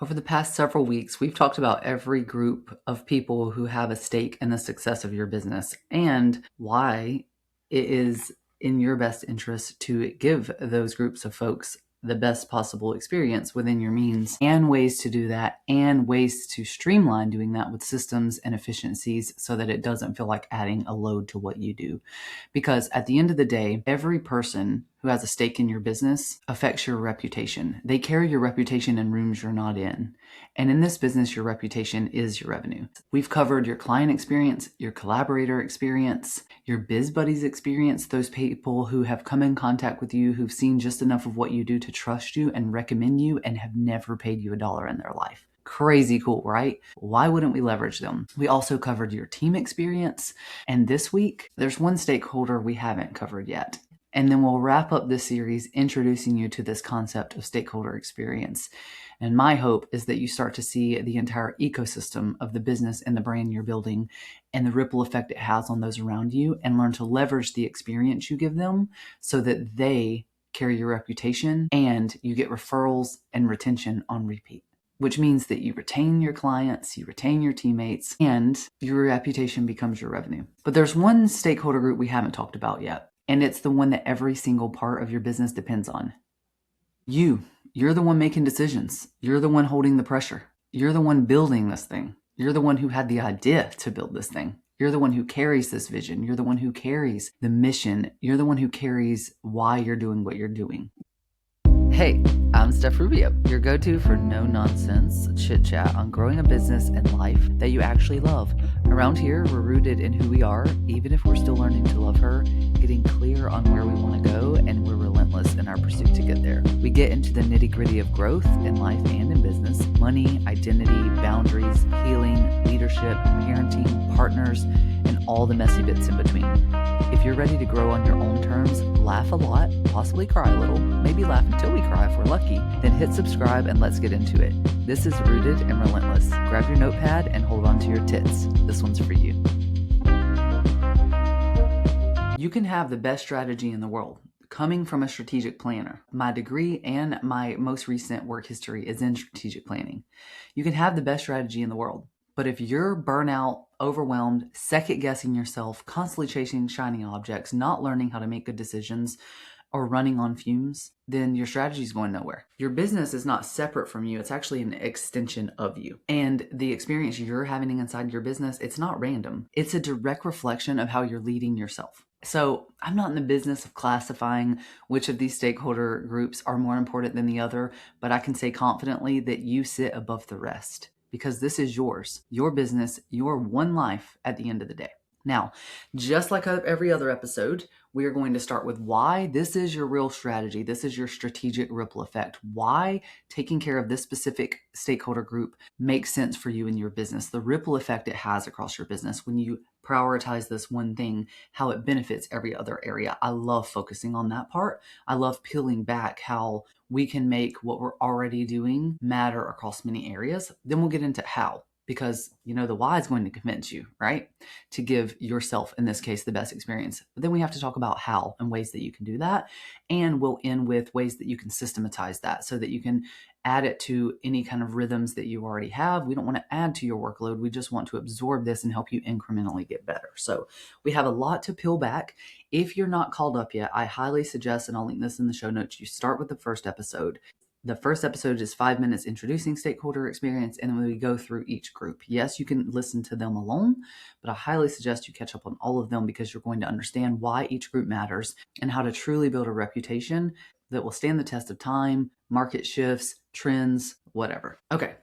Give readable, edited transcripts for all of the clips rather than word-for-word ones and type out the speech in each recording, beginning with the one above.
Over the past several weeks, we've talked about every group of people who have a stake in the success of your business and why it is in your best interest to give those groups of folks the best possible experience within your means, and ways to do that, and ways to streamline doing that with systems and efficiencies so that it doesn't feel like adding a load to what you do. Because at the end of the day, every person who has a stake in your business affects your reputation. They carry your reputation in rooms you're not in. And in this business, your reputation is your revenue. We've covered your client experience, your collaborator experience, your biz buddies experience, those people who have come in contact with you, who've seen just enough of what you do to trust you and recommend you and have never paid you $1 in their life. Crazy cool, right? Why wouldn't we leverage them? We also covered your team experience. And this week, there's one stakeholder we haven't covered yet. And then we'll wrap up this series introducing you to this concept of stakeholder experience. And my hope is that you start to see the entire ecosystem of the business and the brand you're building and the ripple effect it has on those around you, and learn to leverage the experience you give them so that they carry your reputation and you get referrals and retention on repeat, which means that you retain your clients, you retain your teammates, and your reputation becomes your revenue. But there's one stakeholder group we haven't talked about yet. And it's the one that every single part of your business depends on. You're the one making decisions. You're the one holding the pressure. You're the one building this thing. You're the one who had the idea to build this thing. You're the one who carries this vision. You're the one who carries the mission. You're the one who carries why you're doing what you're doing. Hey, I'm Steph, your go-to for no-nonsense chit-chat on growing a business and life that you actually love. Around here, we're rooted in who we are, even if we're still learning to love her, getting clear on where we want to go, and we're relentless in our pursuit to get there. We get into the nitty-gritty of growth in life and in business, money, identity, boundaries, healing, leadership, parenting, partners, and all the messy bits in between. If you're ready to grow on your own terms, laugh a lot, possibly cry a little, maybe laugh until we cry if we're lucky, then hit subscribe and let's get into it. This is Rooted and Relentless. Grab your notepad and hold on to your tits. This one's for you. You can have the best strategy in the world. Coming from a strategic planner, my degree and my most recent work history is in strategic planning. You can have the best strategy in the world. But if you're burnout, overwhelmed, second-guessing yourself, constantly chasing shiny objects, not learning how to make good decisions, or running on fumes, then your strategy is going nowhere. Your business is not separate from you. It's actually an extension of you. And the experience you're having inside your business, it's not random. It's a direct reflection of how you're leading yourself. So I'm not in the business of classifying which of these stakeholder groups are more important than the other, but I can say confidently that you sit above the rest. Because this is yours, your business, your one life at the end of the day. Now, just like every other episode, we are going to start with why this is your real strategy. This is your strategic ripple effect. Why taking care of this specific stakeholder group makes sense for you in your business. The ripple effect it has across your business when you prioritize this one thing, how it benefits every other area. I love focusing on that part. I love peeling back how we can make what we're already doing matter across many areas. Then we'll get into how. Because, the why is going to convince you, right? To give yourself, in this case, the best experience. But then we have to talk about how and ways that you can do that. And we'll end with ways that you can systematize that so that you can add it to any kind of rhythms that you already have. We don't want to add to your workload. We just want to absorb this and help you incrementally get better. So we have a lot to peel back. If you're not called up yet, I highly suggest, and I'll link this in the show notes, you start with the first episode. The first episode is 5 minutes introducing stakeholder experience, and then we go through each group. Yes, you can listen to them alone, but I highly suggest you catch up on all of them because you're going to understand why each group matters and how to truly build a reputation that will stand the test of time, market shifts, trends, whatever. Okay,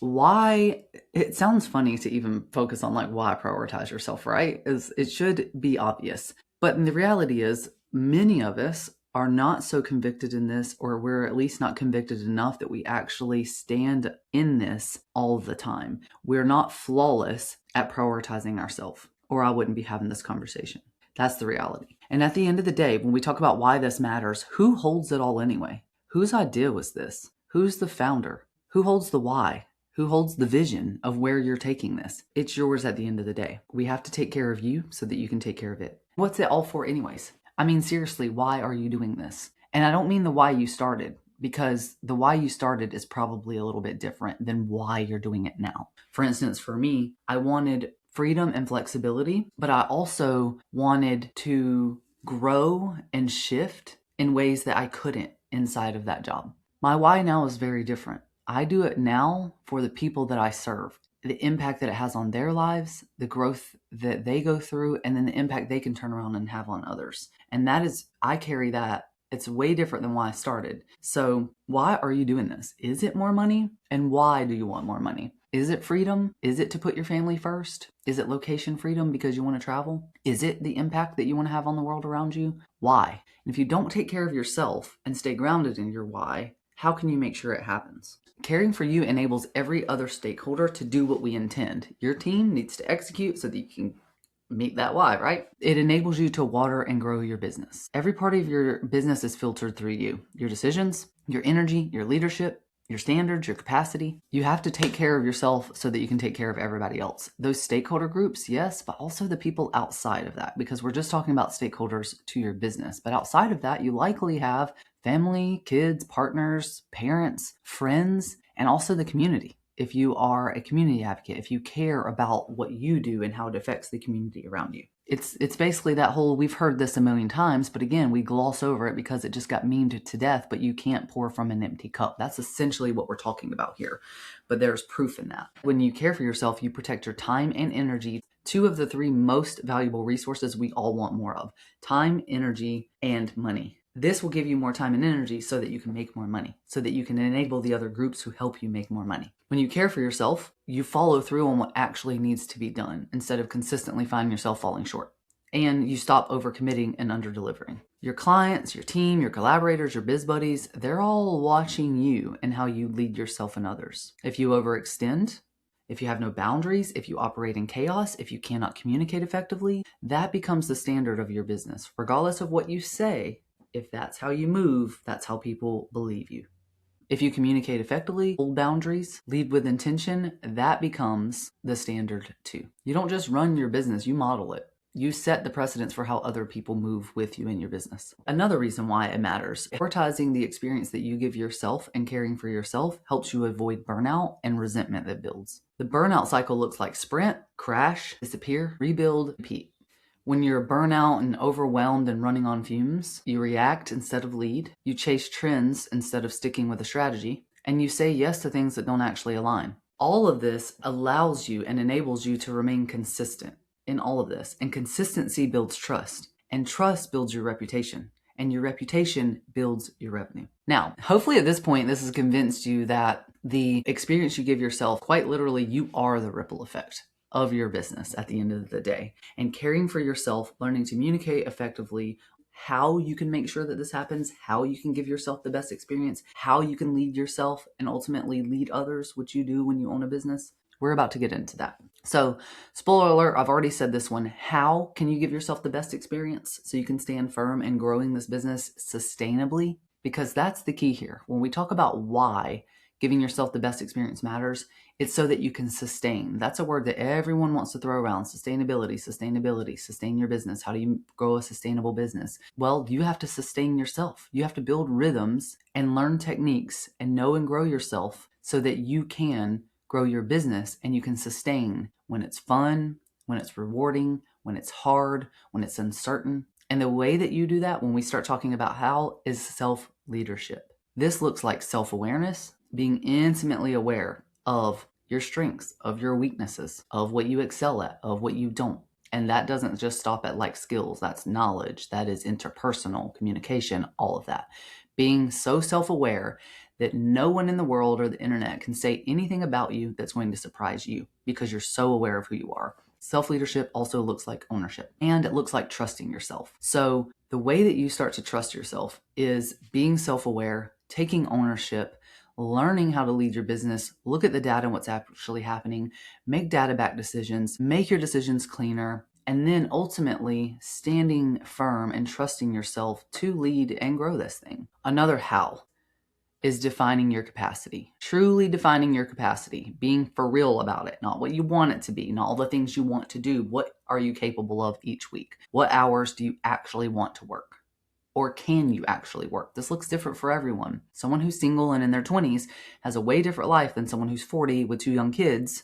why? It sounds funny to even focus on why prioritize yourself, right? It should be obvious. But the reality is many of us are not so convicted in this, or we're at least not convicted enough that we actually stand in this all the time. We're not flawless at prioritizing ourselves, or I wouldn't be having this conversation. That's the reality. And at the end of the day, when we talk about why this matters, who holds it all anyway? Whose idea was this? Who's the founder? Who holds the why? Who holds the vision of where you're taking this? It's yours at the end of the day. We have to take care of you so that you can take care of it. What's it all for anyways? I mean, seriously, why are you doing this? And I don't mean the why you started, because the why you started is probably a little bit different than why you're doing it now. For instance, for me, I wanted freedom and flexibility, but I also wanted to grow and shift in ways that I couldn't inside of that job. My why now is very different. I do it now for the people that I serve, the impact that it has on their lives, the growth that they go through, and then the impact they can turn around and have on others. And that is, I carry that. It's way different than why I started. So why are you doing this? Is it more money? And why do you want more money? Is it freedom? Is it to put your family first? Is it location freedom because you want to travel? Is it the impact that you want to have on the world around you? Why? And if you don't take care of yourself and stay grounded in your why, how can you make sure it happens? Caring for you enables every other stakeholder to do what we intend. Your team needs to execute so that you can meet that why, right? It enables you to water and grow your business. Every part of your business is filtered through you. Your decisions, your energy, your leadership, your standards, your capacity. You have to take care of yourself so that you can take care of everybody else. Those stakeholder groups, yes, but also the people outside of that, because we're just talking about stakeholders to your business. But outside of that, you likely have family, kids, partners, parents, friends, and also the community. If you are a community advocate, if you care about what you do and how it affects the community around you. It's basically that whole, we've heard this a million times, but again, we gloss over it because it just got memed to death, but you can't pour from an empty cup. That's essentially what we're talking about here, but there's proof in that. When you care for yourself, you protect your time and energy, two of the three most valuable resources we all want more of: time, energy, and money. This will give you more time and energy so that you can make more money, so that you can enable the other groups who help you make more money. When you care for yourself, you follow through on what actually needs to be done instead of consistently finding yourself falling short. And you stop overcommitting and under-delivering. Your clients, your team, your collaborators, your biz buddies, they're all watching you and how you lead yourself and others. If you overextend, if you have no boundaries, if you operate in chaos, if you cannot communicate effectively, that becomes the standard of your business. Regardless of what you say, if that's how you move, that's how people believe you. If you communicate effectively, hold boundaries, lead with intention, that becomes the standard too. You don't just run your business, you model it. You set the precedence for how other people move with you in your business. Another reason why it matters, prioritizing the experience that you give yourself and caring for yourself helps you avoid burnout and resentment that builds. The burnout cycle looks like sprint, crash, disappear, rebuild, repeat. When you're burnout and overwhelmed and running on fumes, you react instead of lead, you chase trends instead of sticking with a strategy, and you say yes to things that don't actually align. All of this allows you and enables you to remain consistent in all of this. And consistency builds trust, and trust builds your reputation, and your reputation builds your revenue. Now, hopefully at this point, this has convinced you that the experience you give yourself, quite literally, you are the ripple effect of your business at the end of the day. And caring for yourself, learning to communicate effectively, how you can make sure that this happens, how you can give yourself the best experience, how you can lead yourself and ultimately lead others, which you do when you own a business. We're about to get into that. So, spoiler alert, I've already said this one. How can you give yourself the best experience so you can stand firm in growing this business sustainably? Because that's the key here. When we talk about why giving yourself the best experience matters, it's so that you can sustain. That's a word that everyone wants to throw around. Sustainability, sustain your business. How do you grow a sustainable business? Well, you have to sustain yourself. You have to build rhythms and learn techniques and know and grow yourself so that you can grow your business and you can sustain when it's fun, when it's rewarding, when it's hard, when it's uncertain. And the way that you do that, when we start talking about how, is self-leadership. This looks like self-awareness, being intimately aware of your strengths, of your weaknesses, of what you excel at, of what you don't. And that doesn't just stop at like skills. That's knowledge. That is interpersonal communication, all of that. Being so self-aware that no one in the world or the internet can say anything about you that's going to surprise you because you're so aware of who you are. Self-leadership also looks like ownership, and it looks like trusting yourself. So the way that you start to trust yourself is being self-aware, taking ownership, learning how to lead your business, look at the data and what's actually happening, make data-backed decisions, make your decisions cleaner, and then ultimately standing firm and trusting yourself to lead and grow this thing. Another how is defining your capacity, truly defining your capacity, being for real about it, not what you want it to be, not all the things you want to do. What are you capable of each week? What hours do you actually want to work? Or can you actually work? This looks different for everyone. Someone who's single and in their 20s has a way different life than someone who's 40 with 2 young kids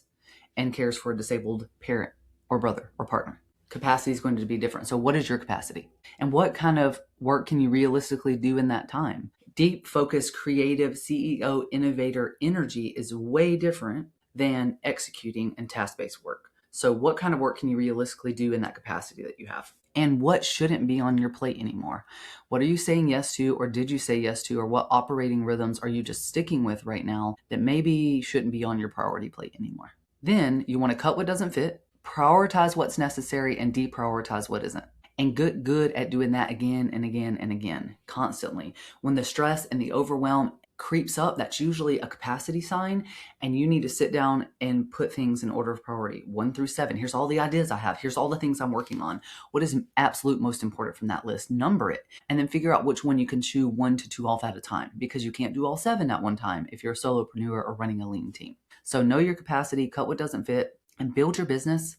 and cares for a disabled parent or brother or partner. Capacity is going to be different. So what is your capacity? And what kind of work can you realistically do in that time? Deep, focused, creative, CEO, innovator energy is way different than executing and task-based work. So what kind of work can you realistically do in that capacity that you have? And what shouldn't be on your plate anymore? What are you saying yes to, or did you say yes to, or what operating rhythms are you just sticking with right now that maybe shouldn't be on your priority plate anymore? Then you want to cut what doesn't fit, prioritize what's necessary, and deprioritize what isn't. And get good at doing that again and again and again, constantly. When the stress and the overwhelm creeps up, that's usually a capacity sign, and you need to sit down and put things in order of priority, 1 through 7. Here's all the ideas I have. Here's all the things I'm working on. What is absolute most important from that list? Number it, and then figure out which one you can chew 1 to 2 off at a time, because you can't do all 7 at one time if you're a solopreneur or running a lean team. So know your capacity, cut what doesn't fit, and build your business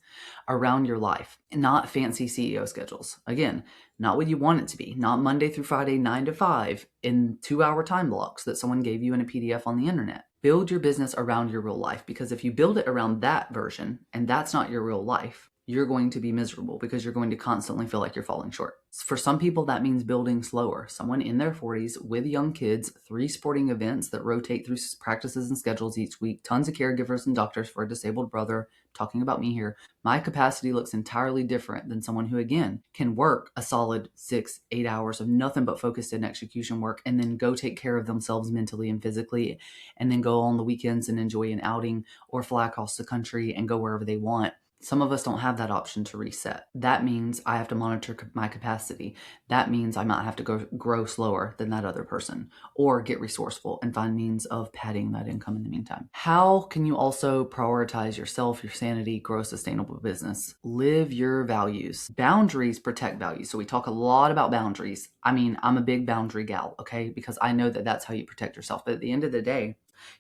around your life, not fancy CEO schedules. Again, not what you want it to be, not Monday through Friday, 9 to 5 in 2-hour time blocks that someone gave you in a PDF on the internet. Build your business around your real life, because if you build it around that version and that's not your real life, you're going to be miserable because you're going to constantly feel like you're falling short. For some people, that means building slower. Someone in their 40s with young kids, 3 sporting events that rotate through practices and schedules each week, tons of caregivers and doctors for a disabled brother, talking about me here. My capacity looks entirely different than someone who, again, can work a solid 6-8 hours of nothing but focused and execution work and then go take care of themselves mentally and physically, and then go on the weekends and enjoy an outing or fly across the country and go wherever they want. Some of us don't have that option to reset. That means I have to monitor my capacity. That means I might have to grow slower than that other person, or get resourceful and find means of padding that income in the meantime. How can you also prioritize yourself, your sanity, grow a sustainable business? Live your values. Boundaries protect values. So we talk a lot about boundaries. I mean, I'm a big boundary gal, okay? Because I know that that's how you protect yourself. But at the end of the day,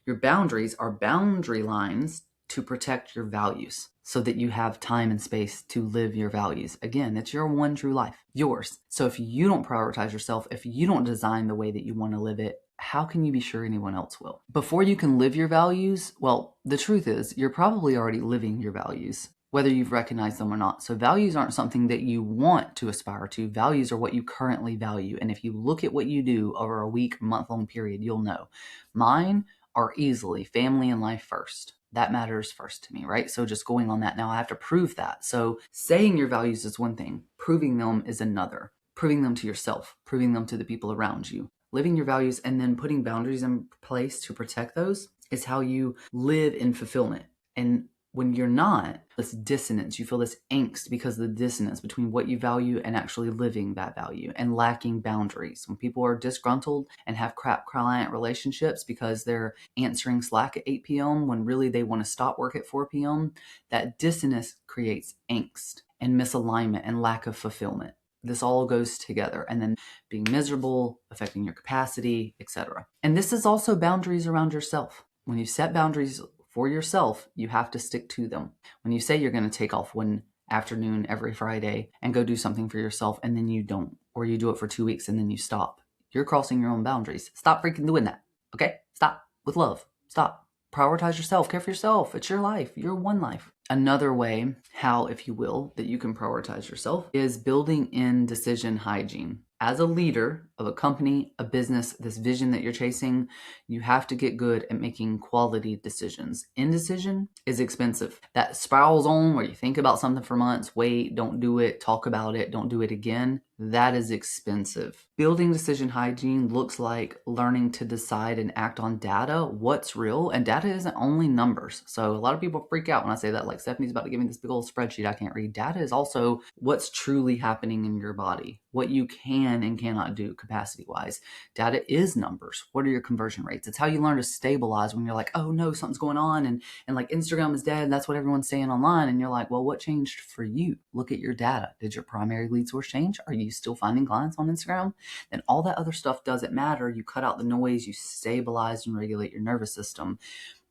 your boundaries are boundary lines to protect your values so that you have time and space to live your values. Again, it's your one true life, yours. So if you don't prioritize yourself, if you don't design the way that you want to live it, how can you be sure anyone else will? Before you can live your values, well, the truth is you're probably already living your values, whether you've recognized them or not. So values aren't something that you want to aspire to. Values are what you currently value. And if you look at what you do over a week, month-long period, you'll know. Mine are easily family and life first. That matters first to me, right? So just going on that now, I have to prove that. So saying your values is one thing, proving them is another. Proving them to yourself, proving them to the people around you. Living your values and then putting boundaries in place to protect those is how you live in fulfillment. And when you're not, this dissonance, you feel this angst because of the dissonance between what you value and actually living that value, and lacking boundaries. When people are disgruntled and have crap client relationships because they're answering Slack at 8 p.m. when really they want to stop work at 4 p.m., that dissonance creates angst and misalignment and lack of fulfillment. This all goes together, and then being miserable, affecting your capacity, etc. And this is also boundaries around yourself. When you set boundaries for yourself, you have to stick to them. When you say you're going to take off one afternoon every Friday and go do something for yourself, and then you don't, or you do it for 2 weeks and then you stop, you're crossing your own boundaries. Stop freaking doing that. Okay? Stop. With love. Stop. Prioritize yourself. Care for yourself. It's your life. Your one life. Another way, how, if you will, that you can prioritize yourself is building in decision hygiene. As a leader of a company, a business, this vision that you're chasing, you have to get good at making quality decisions. Indecision is expensive. That spirals on where you think about something for months, wait, don't do it, talk about it, don't do it again. That is expensive. Building decision hygiene looks like learning to decide and act on data, what's real, and data isn't only numbers. So a lot of people freak out when I say that, like Stephanie's about to give me this big old spreadsheet I can't read. Data is also what's truly happening in your body, what you can and cannot do capacity-wise. Data is numbers. What are your conversion rates? It's how you learn to stabilize when you're like, oh no, something's going on, and like Instagram is dead. That's what everyone's saying online. And you're like, well, what changed for you? Look at your data. Did your primary lead source change? Are you still finding clients on Instagram? Then all that other stuff doesn't matter. You cut out the noise, you stabilize and regulate your nervous system.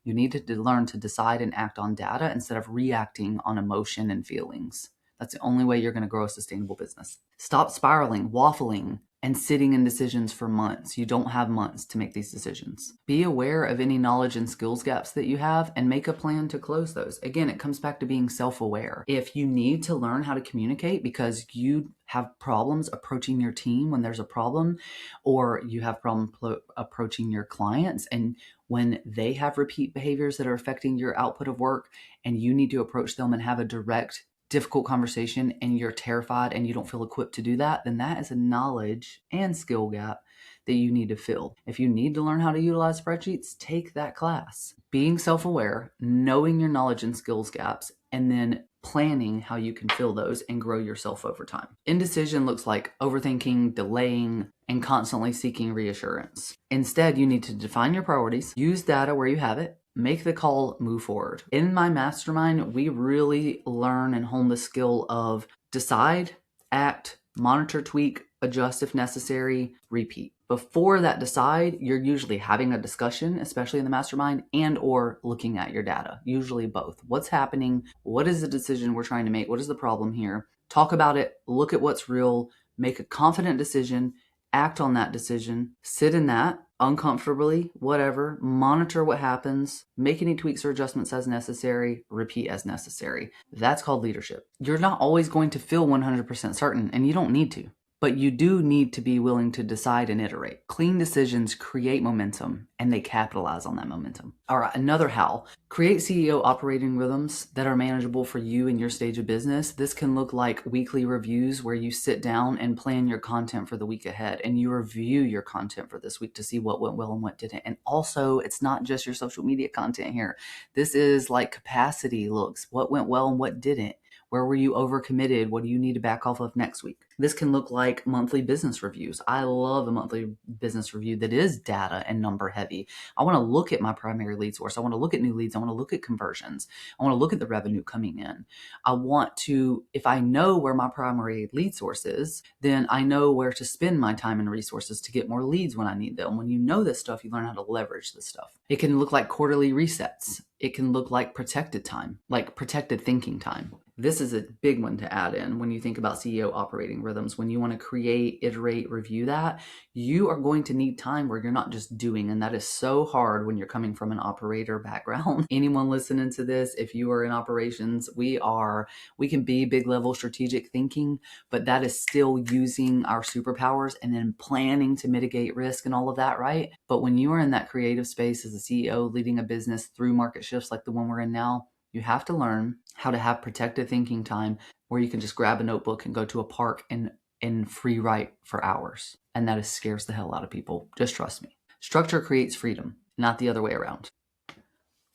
You need to learn to decide and act on data instead of reacting on emotion and feelings. That's the only way you're going to grow a sustainable business. Stop spiraling, waffling, and sitting in decisions for months. You don't have months to make these decisions. Be aware of any knowledge and skills gaps that you have and make a plan to close those. Again, it comes back to being self-aware. If you need to learn how to communicate because you have problems approaching your team when there's a problem, or you have problem approaching your clients, and when they have repeat behaviors that are affecting your output of work and you need to approach them and have a direct difficult conversation and you're terrified and you don't feel equipped to do that, then that is a knowledge and skill gap that you need to fill. If you need to learn how to utilize spreadsheets, take that class. Being self-aware, knowing your knowledge and skills gaps, and then planning how you can fill those and grow yourself over time. Indecision looks like overthinking, delaying, and constantly seeking reassurance. Instead, you need to define your priorities, use data where you have it, make the call, move forward. In my mastermind, we really learn and hone the skill of decide, act, monitor, tweak, adjust if necessary, repeat. Before that decide, you're usually having a discussion, especially in the mastermind, and or looking at your data, usually both. What's happening? What is the decision we're trying to make? What is the problem here? Talk about it, look at what's real, make a confident decision, act on that decision, sit in that uncomfortably, whatever, monitor what happens, make any tweaks or adjustments as necessary, repeat as necessary. That's called leadership. You're not always going to feel 100% certain, and you don't need to. But you do need to be willing to decide and iterate. Clean decisions create momentum, and they capitalize on that momentum. All right, another how. Create CEO operating rhythms that are manageable for you and your stage of business. This can look like weekly reviews where you sit down and plan your content for the week ahead, and you review your content for this week to see what went well and what didn't. And also, it's not just your social media content here. This is like capacity looks, what went well and what didn't. Where were you overcommitted? What do you need to back off of next week? This can look like monthly business reviews. I love a monthly business review that is data and number heavy. I want to look at my primary lead source. I want to look at new leads. I want to look at conversions. I want to look at the revenue coming in. I want to, if I know where my primary lead source is, then I know where to spend my time and resources to get more leads when I need them. When you know this stuff, you learn how to leverage this stuff. It can look like quarterly resets. It can look like protected time, like protected thinking time. This is a big one to add in when you think about CEO operating rhythms. When you want to create, iterate, review that, you are going to need time where you're not just doing. And that is so hard when you're coming from an operator background. Anyone listening to this, if you are in operations, we can be big level strategic thinking, but that is still using our superpowers and then planning to mitigate risk and all of that, right? But when you are in that creative space as a CEO leading a business through market shifts like the one we're in now, you have to learn how to have protected thinking time where you can just grab a notebook and go to a park and free write for hours. And that scares the hell out of people. Just trust me. Structure creates freedom, not the other way around.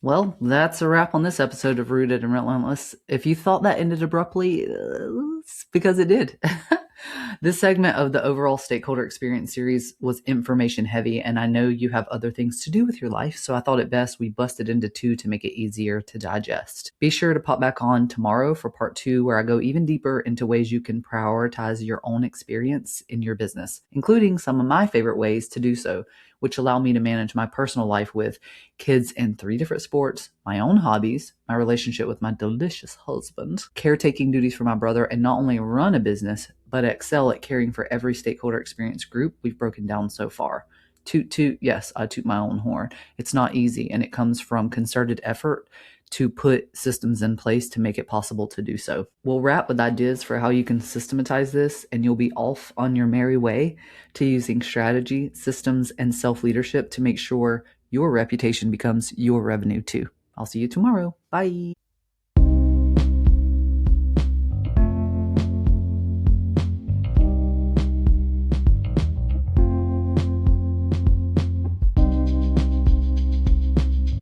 Well, that's a wrap on this episode of Rooted and Relentless. If you thought that ended abruptly, it's because it did. This segment of the overall Stakeholder Experience series was information heavy, and I know you have other things to do with your life, so I thought it best we busted into two to make it easier to digest. Be sure to pop back on tomorrow for part 2, where I go even deeper into ways you can prioritize your own experience in your business, including some of my favorite ways to do so, which allow me to manage my personal life with kids in 3 different sports, my own hobbies, my relationship with my delicious husband, caretaking duties for my brother, and not only run a business, but excel at caring for every stakeholder experience group we've broken down so far. Toot toot, yes, I toot my own horn. It's not easy, and it comes from concerted effort to put systems in place to make it possible to do so. We'll wrap with ideas for how you can systematize this, and you'll be off on your merry way to using strategy, systems, and self-leadership to make sure your reputation becomes your revenue too. I'll see you tomorrow. Bye.